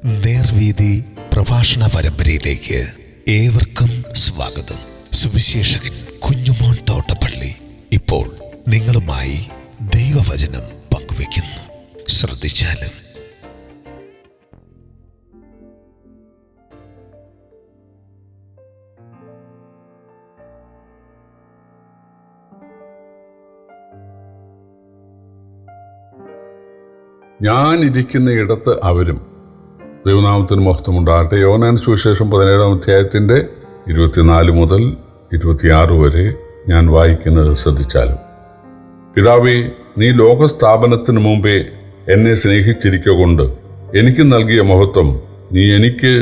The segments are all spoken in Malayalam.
നേർവീതി പ്രഭാഷണ പരമ്പരയിലേക്ക് ഏവർക്കും സ്വാഗതം. സുവിശേഷകൻ കുഞ്ഞുമോൻ തോട്ടപ്പള്ളി ഇപ്പോൾ നിങ്ങളുമായി ദൈവവചനം പങ്കുവയ്ക്കുന്നു. ശ്രദ്ധിച്ചാലും. ഞാൻ ഇരിക്കുന്ന ഇടത്ത് അവരും. ദൈവനാമത്തിന് മഹത്വമുണ്ടാകട്ടെ. യോഹന്നാൻ സുവിശേഷം 17-ാം അധ്യായത്തിൻ്റെ 24 മുതൽ 26 വരെ ഞാൻ വായിക്കുന്നത് ശ്രദ്ധിച്ചാലും. പിതാവേ, നീ ലോകസ്ഥാപനത്തിന് മുമ്പേ എന്നെ സ്നേഹിച്ചിരിക്കൊണ്ട് എനിക്ക് നൽകിയ മഹത്വം നീ എനിക്ക്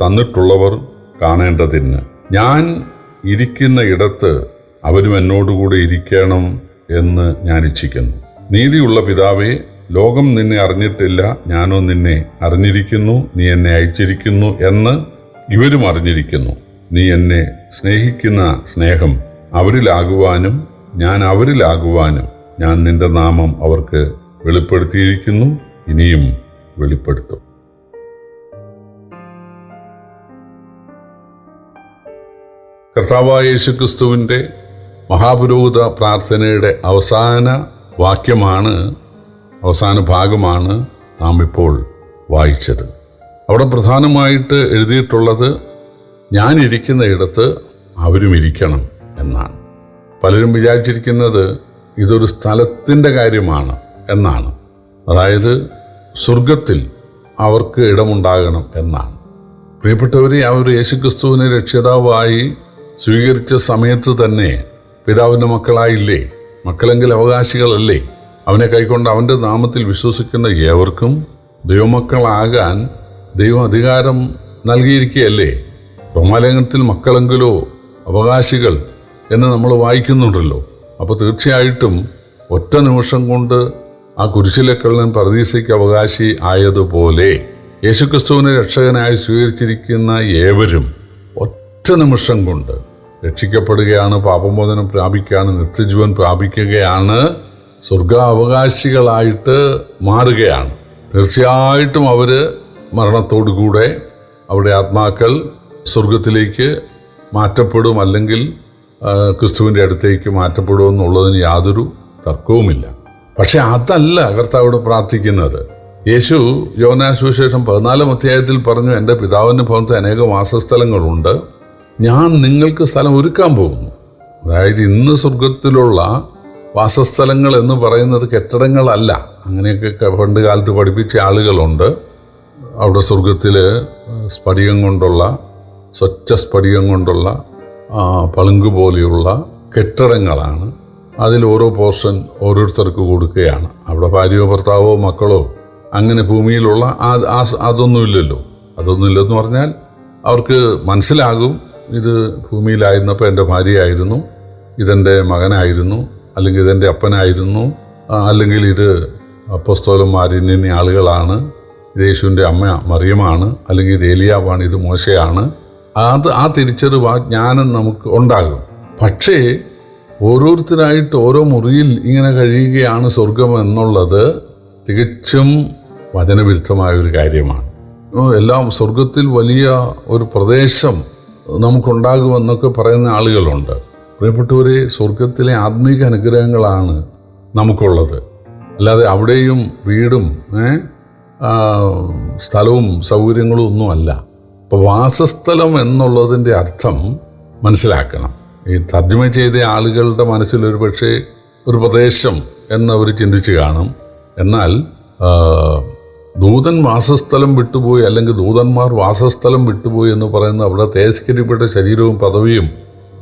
തന്നിട്ടുള്ളവർ കാണേണ്ടതിന് ഞാൻ ഇരിക്കുന്ന ഇടത്ത് അവരും എന്നോടുകൂടെ ഇരിക്കണം എന്ന് ഞാൻ ഇച്ഛിക്കുന്നു. നീതിയുള്ള പിതാവേ, ലോകം നിന്നെ അറിഞ്ഞിട്ടില്ല, ഞാനോ നിന്നെ അറിഞ്ഞിരിക്കുന്നു. നീ എന്നെ അയച്ചിരിക്കുന്നു എന്ന് ഇവരും അറിഞ്ഞിരിക്കുന്നു. നീ എന്നെ സ്നേഹിക്കുന്ന സ്നേഹം അവരിലാകുവാനും ഞാൻ അവരിലാകുവാനും ഞാൻ നിന്റെ നാമം അവർക്ക് വെളിപ്പെടുത്തിയിരിക്കുന്നു, ഇനിയും വെളിപ്പെടുത്തും. കർത്താവായ യേശുക്രിസ്തുവിൻ്റെ മഹാപുരോഹിത പ്രാർത്ഥനയുടെ അവസാന ഭാഗമാണ് നാം ഇപ്പോൾ വായിച്ചത്. അവിടെ പ്രധാനമായിട്ട് എഴുതിയിട്ടുള്ളത് ഞാൻ ഇരിക്കുന്ന ഇടത്ത് അവരും ഇരിക്കണം എന്നാണ്. പലരും വിചാരിച്ചിരിക്കുന്നത് ഇതൊരു സ്ഥലത്തിൻ്റെ കാര്യമാണ് എന്നാണ്. അതായത് സ്വർഗത്തിൽ അവർക്ക് ഇടമുണ്ടാകണം എന്നാണ്. പ്രിയപ്പെട്ടവരെ, അവർ യേശുക്രിസ്തുവിനെ രക്ഷിതാവായി സ്വീകരിച്ച സമയത്ത് തന്നെ പിതാവിൻ്റെ മക്കളായില്ലേ? മക്കളെങ്കിൽ അവകാശികളല്ലേ? അവനെ കൈക്കൊണ്ട് അവൻ്റെ നാമത്തിൽ വിശ്വസിക്കുന്ന ഏവർക്കും ദൈവമക്കളാകാൻ ദൈവം അധികാരം നൽകിയിരിക്കുകയല്ലേ? റോമാലേഖനത്തിൽ മക്കളെങ്കിലോ അവകാശികൾ എന്ന് നമ്മൾ വായിക്കുന്നുണ്ടല്ലോ. അപ്പോൾ തീർച്ചയായിട്ടും ഒറ്റ നിമിഷം കൊണ്ട് ആ കുരിശിലെ കള്ളൻ പർദീസയ്ക്ക് അവകാശി ആയതുപോലെ യേശുക്രിസ്തുവിനെ രക്ഷകനായി സ്വീകരിച്ചിരിക്കുന്ന ഏവരും ഒറ്റ നിമിഷം കൊണ്ട് രക്ഷിക്കപ്പെടുകയാണ്, പാപമോചനം പ്രാപിക്കുകയാണ്, നിത്യജീവൻ പ്രാപിക്കുകയാണ്, സ്വർഗാവകാശികളായിട്ട് മാറുകയാണ്. തീർച്ചയായിട്ടും അവർ മരണത്തോടുകൂടെ അവരുടെ ആത്മാക്കൾ സ്വർഗത്തിലേക്ക് മാറ്റപ്പെടും, അല്ലെങ്കിൽ ക്രിസ്തുവിൻ്റെ അടുത്തേക്ക് മാറ്റപ്പെടുമെന്നുള്ളതിന് യാതൊരു തർക്കവുമില്ല. പക്ഷെ അതല്ല കർത്താവോട് പ്രാർത്ഥിക്കുന്നത്. യേശു യോഹന്നാൻ സുവിശേഷം 14-ാം അധ്യായത്തിൽ പറഞ്ഞു, എൻ്റെ പിതാവിൻ്റെ ഭവനത്തിൽ അനേക വാസസ്ഥലങ്ങളുണ്ട്, ഞാൻ നിങ്ങൾക്ക് സ്ഥലം ഒരുക്കാൻ പോകുന്നു. അതായത് ഇന്ന് സ്വർഗത്തിലുള്ള വാസസ്ഥലങ്ങൾ എന്ന് പറയുന്നത് കെട്ടിടങ്ങളല്ല. അങ്ങനെയൊക്കെ പണ്ട് കാലത്ത് പഠിപ്പിച്ച ആളുകളുണ്ട്. അവിടെ സ്വർഗത്തിൽ സ്ഫടികം കൊണ്ടുള്ള, സ്വച്ഛ സ്ഫടികം കൊണ്ടുള്ള പളുങ്ക് പോലെയുള്ള കെട്ടിടങ്ങളാണ്. അതിൽ ഓരോ പോർഷൻ ഓരോരുത്തർക്ക് കൊടുക്കുകയാണ്. അവിടെ ഭാര്യയോ ഭർത്താവോ മക്കളോ അങ്ങനെ ഭൂമിയിലുള്ള അതൊന്നുമില്ലല്ലോ. അതൊന്നുമില്ലെന്ന് പറഞ്ഞാൽ അവർക്ക് മനസ്സിലാകും, ഇത് ഭൂമിയിലായിരുന്നപ്പോൾ എൻ്റെ ഭാര്യയായിരുന്നു, ഇതെൻ്റെ മകനായിരുന്നു, അല്ലെങ്കിൽ ഇതെൻ്റെ അപ്പനായിരുന്നു, അല്ലെങ്കിൽ ഇത് അപ്പോസ്തലന്മാരിന്ന ആളുകളാണ്, ഇത് യേശുവിൻ്റെ അമ്മ മറിയമാണ്, അല്ലെങ്കിൽ ഇത് ഏലിയാവാണ്, ഇത് മോശയാണ്. ആ തിരിച്ചറിവ്, ആ ജ്ഞാനം നമുക്ക് ഉണ്ടാകും. പക്ഷേ ഓരോരുത്തരായിട്ട് ഓരോ മുറിയിൽ ഇങ്ങനെ കഴിയുകയാണ് സ്വർഗം എന്നുള്ളത് തികച്ചും വചനവിരുദ്ധമായൊരു കാര്യമാണ്. എല്ലാം സ്വർഗത്തിൽ വലിയ ഒരു പ്രദേശം നമുക്കുണ്ടാകുമെന്നൊക്കെ പറയുന്ന ആളുകളുണ്ട്. പ്രിയപ്പെട്ടവരെ, സ്വർഗത്തിലെ ആത്മീക അനുഗ്രഹങ്ങളാണ് നമുക്കുള്ളത്. അല്ലാതെ അവിടെയും വീടും സ്ഥലവും സൗകര്യങ്ങളും ഒന്നുമല്ല. അപ്പോൾ വാസസ്ഥലം എന്നുള്ളതിൻ്റെ അർത്ഥം മനസ്സിലാക്കണം. ഈ തർജ്ജമ ചെയ്ത ആളുകളുടെ മനസ്സിലൊരു പക്ഷേ ഒരു പ്രദേശം എന്നവർ ചിന്തിച്ച് കാണും. എന്നാൽ ദൂതൻ വാസസ്ഥലം വിട്ടുപോയി, അല്ലെങ്കിൽ ദൂതന്മാർ വാസസ്ഥലം വിട്ടുപോയി എന്ന് പറയുന്നത് അവിടെ തേജസ്കരിക്കപ്പെട്ട ശരീരവും പദവിയും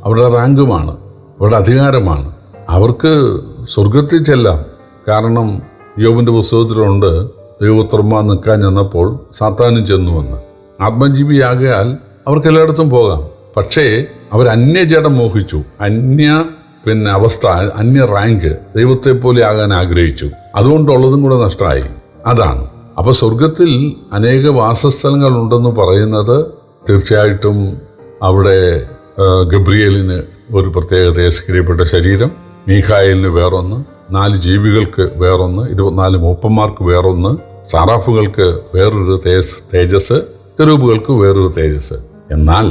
അവരുടെ റാങ്കുമാണ്, അവരുടെ അധികാരമാണ്. അവർക്ക് സ്വർഗത്തിൽ ചെല്ലാം. കാരണം യോബിൻ്റെ പുസ്തകത്തിലുണ്ട്, ദൈവപുത്രന്മാർ നിൽക്കാൻ ചെന്നപ്പോൾ സാത്താനും ചെന്നുവെന്ന്. ആത്മജീവിയാകയാൽ അവർക്ക് എല്ലായിടത്തും പോകാം. പക്ഷേ അവർ അന്യജടം മോഹിച്ചു, അവസ്ഥ, അന്യ റാങ്ക്, ദൈവത്തെ പോലെ ആകാൻ ആഗ്രഹിച്ചു. അതുകൊണ്ടുള്ളതും കൂടെ നഷ്ടമായി. അതാണ്. അപ്പോൾ സ്വർഗത്തിൽ അനേക വാസസ്ഥലങ്ങളുണ്ടെന്ന് പറയുന്നത് തീർച്ചയായിട്ടും അവിടെ ഗബ്രിയേലിന് ഒരു പ്രത്യേക തേജസ്കരിക്കപ്പെട്ട ശരീരം, മീഖായേലിന് വേറൊന്ന്, 4 ജീവികൾക്ക് വേറൊന്ന്, 24 മൂപ്പന്മാർക്ക് വേറൊന്ന്, സാറാഫുകൾക്ക് വേറൊരു തേജസ്, കെരൂബുകൾക്ക് വേറൊരു തേജസ്. എന്നാൽ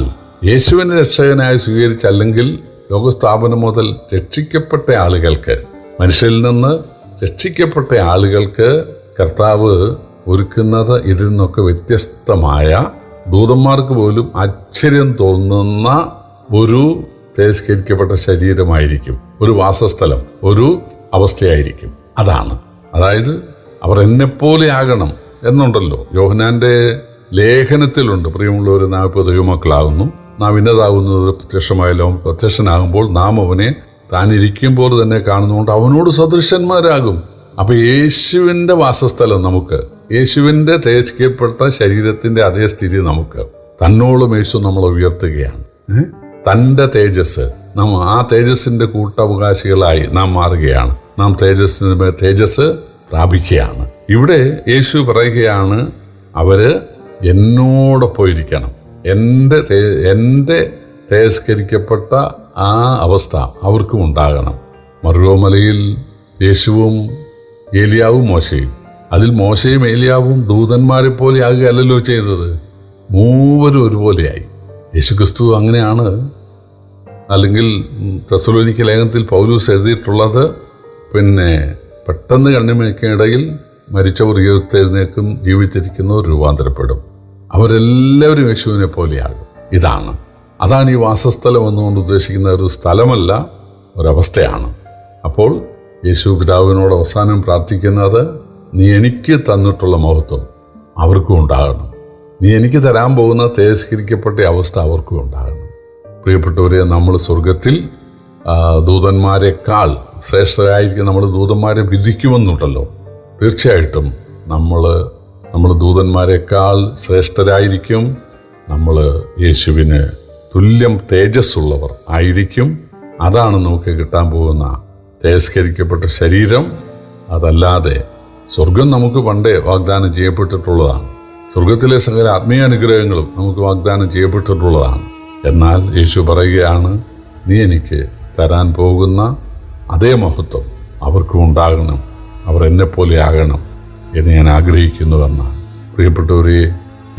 യേശുവിനെ രക്ഷകനായി സ്വീകരിച്ചല്ലെങ്കിൽ ലോകസ്ഥാപനം മുതൽ രക്ഷിക്കപ്പെട്ട ആളുകൾക്ക്, മനുഷ്യരിൽ നിന്ന് രക്ഷിക്കപ്പെട്ട ആളുകൾക്ക് കർത്താവ് ഒരുക്കുന്നത് ഇതിൽ നിന്നൊക്കെ വ്യത്യസ്തമായ, ദൂതന്മാർക്ക് പോലും ആശ്ചര്യം തോന്നുന്ന ഒരു തേജസ്കരിക്കപ്പെട്ട ശരീരമായിരിക്കും, ഒരു വാസസ്ഥലം, ഒരു അവസ്ഥയായിരിക്കും. അതായത് അവർ എന്നെപ്പോലെ ആകണം എന്നുണ്ടല്ലോ. യോഹന്നാന്റെ ലേഖനത്തിലുണ്ട്, പ്രിയമുള്ളവർ, നാം ഇപ്പോൾ ദൈവമക്കളാകുന്നു, നാം ഇന്നതാകുന്നത് പ്രത്യക്ഷമായാലും പ്രത്യക്ഷനാകുമ്പോൾ നാം അവനെ താൻ ഇരിക്കുമ്പോൾ തന്നെ കാണുന്നതുകൊണ്ട് അവനോട് സദൃശന്മാരാകും. അപ്പൊ യേശുവിൻ്റെ വാസസ്ഥലം നമുക്ക്, യേശുവിൻ്റെ തേജസ്കരിക്കപ്പെട്ട ശരീരത്തിന്റെ അതേ സ്ഥിതി നമുക്ക്, തന്നോളം യേശു നമ്മളെ ഉയർത്തുകയാണ്. തൻ്റെ തേജസ്, നാം ആ തേജസ്സിന്റെ കൂട്ടവകാശികളായി നാം മാറുകയാണ്. നാം തേജസ് പ്രാപിക്കുകയാണ്. ഇവിടെ യേശു പറയുകയാണ്, അവര് എന്നോടൊപ്പം ഇരിക്കണം. എൻ്റെ തേജസ്കരിക്കപ്പെട്ട ആ അവസ്ഥ അവർക്കും ഉണ്ടാകണം. മറുകോമലയിൽ യേശുവും ഏലിയാവും മോശയും, അതിൽ മോശയും ഏലിയാവും ദൂതന്മാരെ പോലെ ആകുകയല്ലല്ലോ ചെയ്തത്, മൂവരും ഒരുപോലെയായി. യേശുക്രിസ്തു അങ്ങനെയാണ്. അല്ലെങ്കിൽ തെസ്സലോനിക്ക ലേഖനത്തിൽ പൗലൂസ് എഴുതിയിട്ടുള്ളത്, പെട്ടെന്ന് കണ്ണിമയ്ക്കിടയിൽ മരിച്ചവർ ഉയർത്തെഴുന്നേക്കും, ജീവിച്ചിരിക്കുന്നവർ രൂപാന്തരപ്പെടും. അവരെല്ലാവരും യേശുവിനെ പോലെയാകും. അതാണ് ഈ വാസസ്ഥലം എന്നുകൊണ്ട് ഉദ്ദേശിക്കുന്ന ഒരു സ്ഥലമല്ല, ഒരവസ്ഥയാണ്. അപ്പോൾ യേശു പിതാവിനോട് അവസാനം പ്രാർത്ഥിക്കുന്നത്, നീ എനിക്ക് തന്നിട്ടുള്ള മഹത്വം അവർക്കും ഉണ്ടാകണം, നീ എനിക്ക് തരാൻ പോകുന്ന തേജസ്കരിക്കപ്പെട്ട അവസ്ഥ അവർക്കും ഉണ്ടാകണം. പ്രിയപ്പെട്ടവരെ, നമ്മൾ സ്വർഗത്തിൽ ദൂതന്മാരെക്കാൾ ശ്രേഷ്ഠരായിരിക്കും. നമ്മൾ ദൂതന്മാരെ വിധിക്കുമെന്നുണ്ടല്ലോ. തീർച്ചയായിട്ടും നമ്മൾ ദൂതന്മാരെക്കാൾ ശ്രേഷ്ഠരായിരിക്കും. നമ്മൾ യേശുവിന് തുല്യം തേജസ്സുള്ളവർ ആയിരിക്കും. അതാണ് നമുക്ക് കിട്ടാൻ പോകുന്ന തേജസ്കരിക്കപ്പെട്ട ശരീരം. അതല്ലാതെ സ്വർഗം നമുക്ക് പണ്ടേ വാഗ്ദാനം ചെയ്യപ്പെട്ടിട്ടുള്ളതാണ്. സ്വർഗത്തിലെ സകല ആത്മീയ അനുഗ്രഹങ്ങളും നമുക്ക് വാഗ്ദാനം ചെയ്യപ്പെട്ടിട്ടുള്ളതാണ്. എന്നാൽ യേശു പറയുകയാണ്, നീ എനിക്ക് തരാൻ പോകുന്ന അതേ മഹത്വം അവർക്കും ഉണ്ടാകണം, അവർ എന്നെപ്പോലെ ആകണം എന്ന് ഞാൻ ആഗ്രഹിക്കുന്നുവെന്നാണ്. പ്രിയപ്പെട്ടവരെ,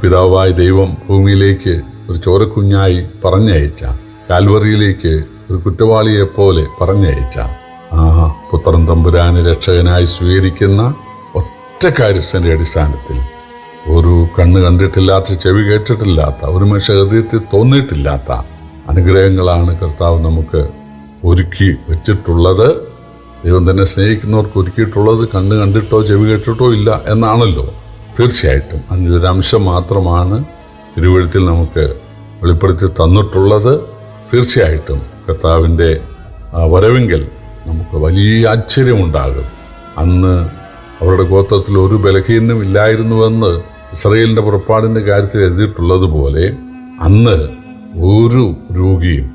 പിതാവായ ദൈവം ഭൂമിയിലേക്ക് ഒരു ചോരക്കുഞ്ഞായി പറഞ്ഞയച്ച, കാൽവറിയിലേക്ക് ഒരു കുറ്റവാളിയെപ്പോലെ പറഞ്ഞയച്ച ആ പുത്രൻ തമ്പുരാനെ രക്ഷകനായി സ്വീകരിക്കുന്ന ഒറ്റ കാര്യത്തിൻ്റെ അടിസ്ഥാനത്തിൽ ഒരു കണ്ണ് കണ്ടിട്ടില്ലാത്ത, ചെവി കേട്ടിട്ടില്ലാത്ത, ഒരു മനുഷ്യ ഹൃദയത്തിൽ തോന്നിയിട്ടില്ലാത്ത അനുഗ്രഹങ്ങളാണ് കർത്താവ് നമുക്ക് ഒരുക്കി വെച്ചിട്ടുള്ളത്. ദൈവം തന്നെ സ്നേഹിക്കുന്നവർക്ക് ഒരുക്കിയിട്ടുള്ളത് കണ്ണ് കണ്ടിട്ടോ ചെവി കേട്ടിട്ടോ ഇല്ല എന്നാണല്ലോ. തീർച്ചയായിട്ടും അതിൻ്റെ അംശം മാത്രമാണ് തിരുവെഴുത്തിൽ നമുക്ക് വെളിപ്പെടുത്തി തന്നിട്ടുള്ളത്. തീർച്ചയായിട്ടും കർത്താവിൻ്റെ വരവെങ്കിൽ നമുക്ക് വലിയ ആശ്ചര്യമുണ്ടാകും. അന്ന് അവരുടെ ഗോത്രത്തിൽ ഒരു ബലഹീനം ഇല്ലായിരുന്നുവെന്ന് ഇസ്രായേലിൻ്റെ പുറപ്പാടിൻ്റെ കാര്യത്തിൽ എഴുതിയിട്ടുള്ളതുപോലെ അന്ന് ഒരു രോഗിയും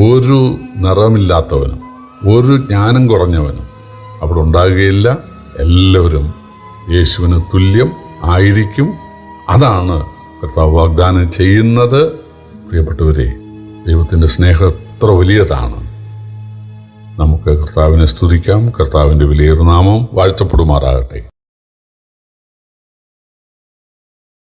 ഒരു നിറമില്ലാത്തവനും ഒരു ജ്ഞാനം കുറഞ്ഞവനും അവിടെ ഉണ്ടാകുകയില്ല. എല്ലാവരും യേശുവിന് തുല്യം ആയിരിക്കും. അതാണ് കർത്താവ് വാഗ്ദാനം ചെയ്യുന്നത്. പ്രിയപ്പെട്ടവരെ, ദൈവത്തിൻ്റെ സ്നേഹം എത്ര വലിയതാണ്. നമുക്ക് കർത്താവിനെ സ്തുതിക്കാം. കർത്താവിൻ്റെ വിലയേറിയ നാമം വാഴ്ത്തപ്പെടുമാറാകട്ടെ.